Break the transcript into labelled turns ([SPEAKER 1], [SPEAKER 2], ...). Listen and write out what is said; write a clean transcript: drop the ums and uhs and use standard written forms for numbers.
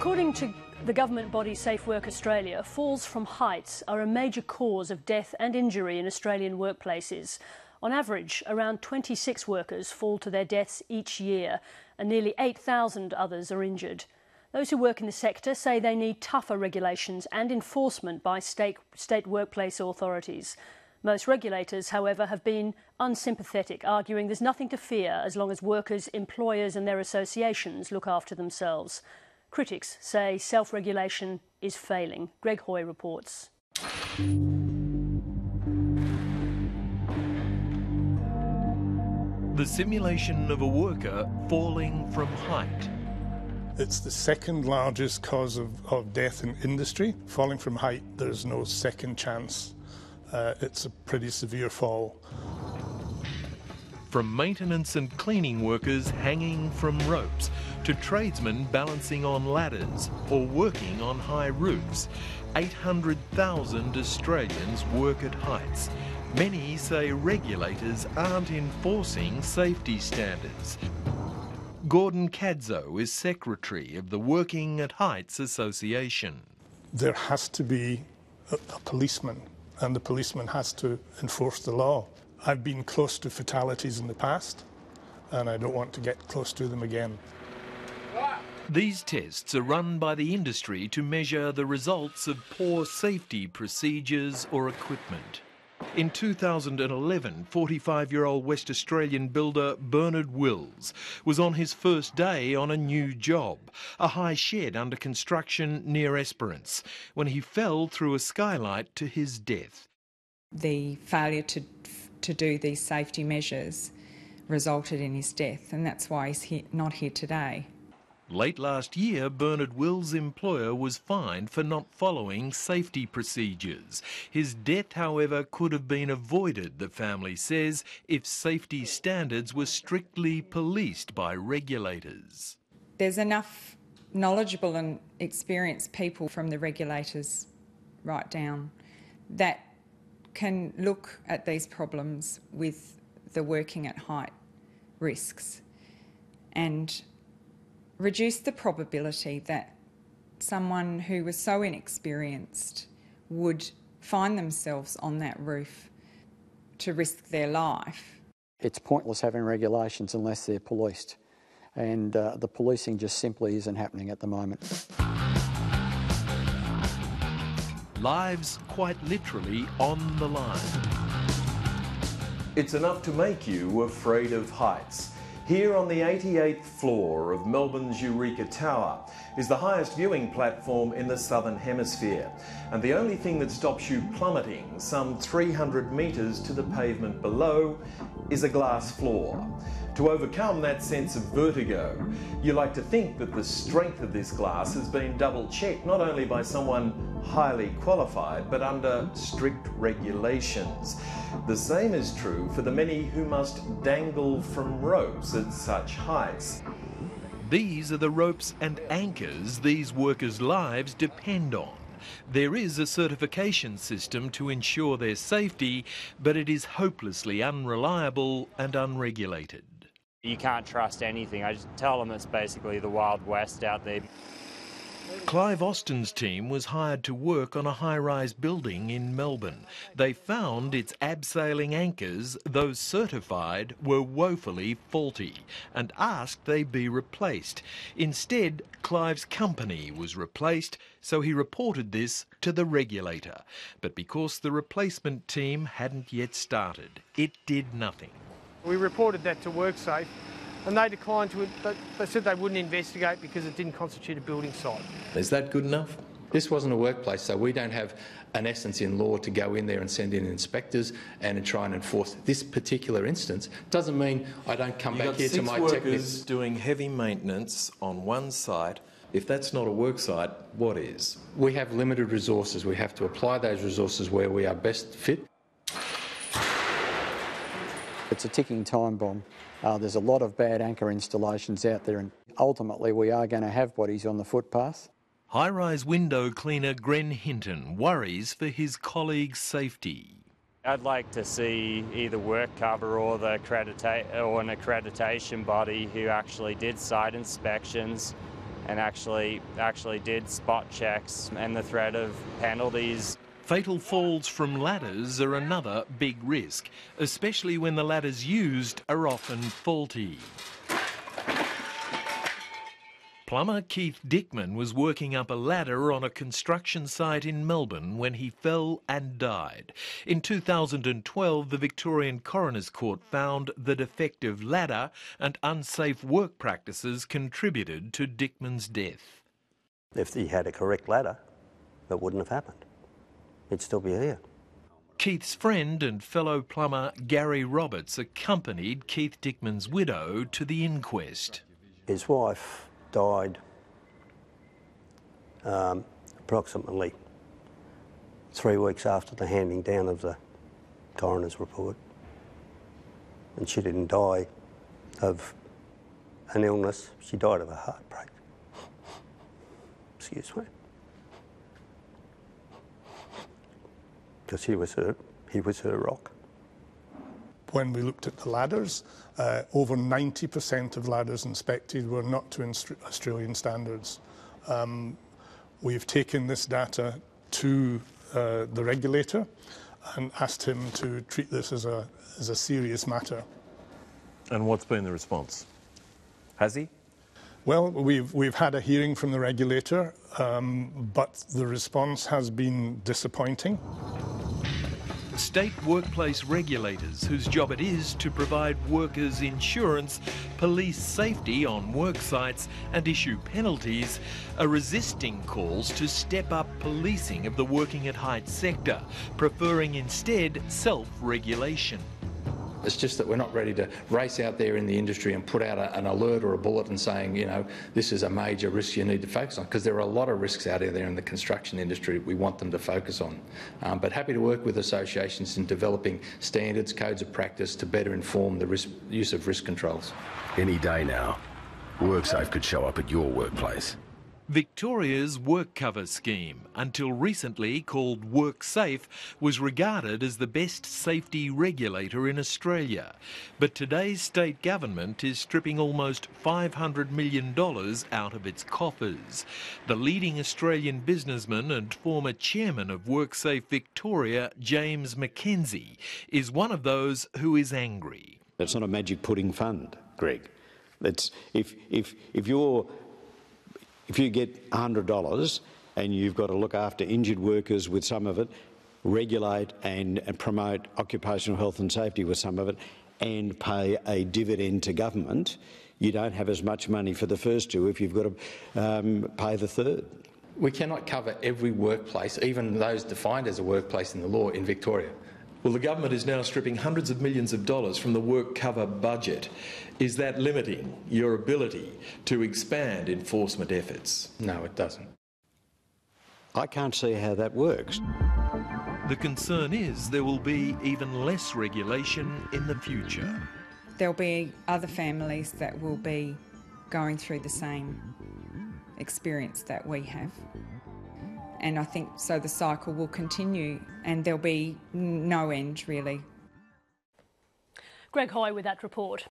[SPEAKER 1] According to the government body Safe Work Australia, falls from heights are a major cause of death and injury in Australian workplaces. On average, around 26 workers fall to their deaths each year, and nearly 8,000 others are injured. Those who work in the sector say they need tougher regulations and enforcement by state workplace authorities. Most regulators, however, have been unsympathetic, arguing there's nothing to fear as long as workers, employers and their associations look after themselves. Critics say self-regulation is failing. Greg Hoy reports.
[SPEAKER 2] The simulation of a worker falling from height.
[SPEAKER 3] It's the second largest cause of death in industry. Falling from height, there's no second chance. It's a pretty severe fall.
[SPEAKER 2] From maintenance and cleaning workers hanging from ropes to tradesmen balancing on ladders or working on high roofs, 800,000 Australians work at heights. Many say regulators aren't enforcing safety standards. Gordon Cadzow is secretary of the Working at Heights Association.
[SPEAKER 3] There has to be a policeman, and the policeman has to enforce the law. I've been close to fatalities in the past, and I don't want to get close to them again.
[SPEAKER 2] These tests are run by the industry to measure the results of poor safety procedures or equipment. In 2011, 45-year-old West Australian builder Bernard Wills was on his first day on a new job, a high shed under construction near Esperance, when he fell through a skylight to his death.
[SPEAKER 4] The failure to do these safety measures resulted in his death, and that's why he's not here today.
[SPEAKER 2] Late last year, Bernard Wills' employer was fined for not following safety procedures. His death, however, could have been avoided, the family says, if safety standards were strictly policed by regulators.
[SPEAKER 4] There's enough knowledgeable and experienced people from the regulators right down that can look at these problems with the working at height risks and reduce the probability that someone who was so inexperienced would find themselves on that roof to risk their life.
[SPEAKER 5] It's pointless having regulations unless they're policed, and the policing just simply isn't happening at the moment.
[SPEAKER 2] Lives quite literally on the line. It's enough to make you afraid of heights. Here on the 88th floor of Melbourne's Eureka Tower is the highest viewing platform in the Southern Hemisphere, and the only thing that stops you plummeting some 300 metres to the pavement below is a glass floor. To overcome that sense of vertigo, you like to think that the strength of this glass has been double-checked not only by someone highly qualified but under strict regulations. The same is true for the many who must dangle from ropes at such heights. These are the ropes and anchors these workers' lives depend on. There is a certification system to ensure their safety, but it is hopelessly unreliable and unregulated.
[SPEAKER 6] You can't trust anything. I just tell them it's basically the Wild West out there.
[SPEAKER 2] Clive Austin's team was hired to work on a high-rise building in Melbourne. They found its abseiling anchors, those certified, were woefully faulty and asked they be replaced. Instead, Clive's company was replaced, so he reported this to the regulator. But because the replacement team hadn't yet started, it did nothing.
[SPEAKER 7] We reported that to WorkSafe, and they declined to. They said they wouldn't investigate because it didn't constitute a building site.
[SPEAKER 2] Is that good enough?
[SPEAKER 8] This wasn't a workplace, so we don't have an essence in law to go in there and send in inspectors and try and enforce this particular instance. Doesn't mean I don't come back here to my techniques.
[SPEAKER 2] 6 workers doing heavy maintenance on one site. If that's not a work site, what is?
[SPEAKER 8] We have limited resources. We have to apply those resources where we are best fit.
[SPEAKER 5] It's a ticking time bomb. There's a lot of bad anchor installations out there, and ultimately we are going to have bodies on the footpath.
[SPEAKER 2] High-rise window cleaner Gren Hinton worries for his colleagues' safety.
[SPEAKER 6] I'd like to see either work cover or an accreditation body who actually did site inspections and actually did spot checks and the threat of penalties.
[SPEAKER 9] Fatal falls from ladders are another big risk, especially when the ladders used are often faulty. Plumber Keith Dickman was working up a ladder on a construction site in Melbourne when he fell and died. In 2012, the Victorian Coroner's Court found the defective ladder and unsafe work practices contributed to Dickman's death.
[SPEAKER 10] If he had a correct ladder, that wouldn't have happened. He'd still be here.
[SPEAKER 9] Keith's friend and fellow plumber Gary Roberts accompanied Keith Dickman's widow to the inquest.
[SPEAKER 10] His wife died approximately 3 weeks after the handing down of the coroner's report. And she didn't die of an illness, she died of a heartbreak. Excuse me. Because he was her rock.
[SPEAKER 3] When we looked at the ladders, over 90% of ladders inspected were not to Australian standards. We've taken this data to the regulator and asked him to treat this as a serious matter.
[SPEAKER 2] And what's been the response? Has he?
[SPEAKER 3] Well, we've had a hearing from the regulator, but the response has been disappointing.
[SPEAKER 9] State workplace regulators, whose job it is to provide workers insurance, police safety on work sites and issue penalties, are resisting calls to step up policing of the working at height sector, preferring instead self-regulation.
[SPEAKER 8] It's just that we're not ready to race out there in the industry and put out an alert or a bulletin saying, you know, this is a major risk you need to focus on, because there are a lot of risks out there in the construction industry we want them to focus on. But happy to work with associations in developing standards, codes of practice to better inform the use of risk controls.
[SPEAKER 11] Any day now, WorkSafe could show up at your workplace.
[SPEAKER 9] Victoria's work cover scheme, until recently called WorkSafe, was regarded as the best safety regulator in Australia. But today's state government is stripping almost $500 million out of its coffers. The leading Australian businessman and former chairman of WorkSafe Victoria, James Mckenzie, is one of those who is angry.
[SPEAKER 12] It's not a magic pudding fund, Greg. It's if you get $100 and you've got to look after injured workers with some of it, regulate and promote occupational health and safety with some of it, and pay a dividend to government, you don't have as much money for the first two if you've got to pay the third.
[SPEAKER 8] We cannot cover every workplace, even those defined as a workplace in the law, in Victoria.
[SPEAKER 2] Well, the government is now stripping hundreds of millions of dollars from the work cover budget. Is that limiting your ability to expand enforcement efforts?
[SPEAKER 8] No, it doesn't.
[SPEAKER 12] I can't see how that works.
[SPEAKER 9] The concern is there will be even less regulation in the future.
[SPEAKER 4] There'll be other families that will be going through the same experience that we have. And I think so the cycle will continue and there'll be no end, really.
[SPEAKER 1] Greg Hoy with that report.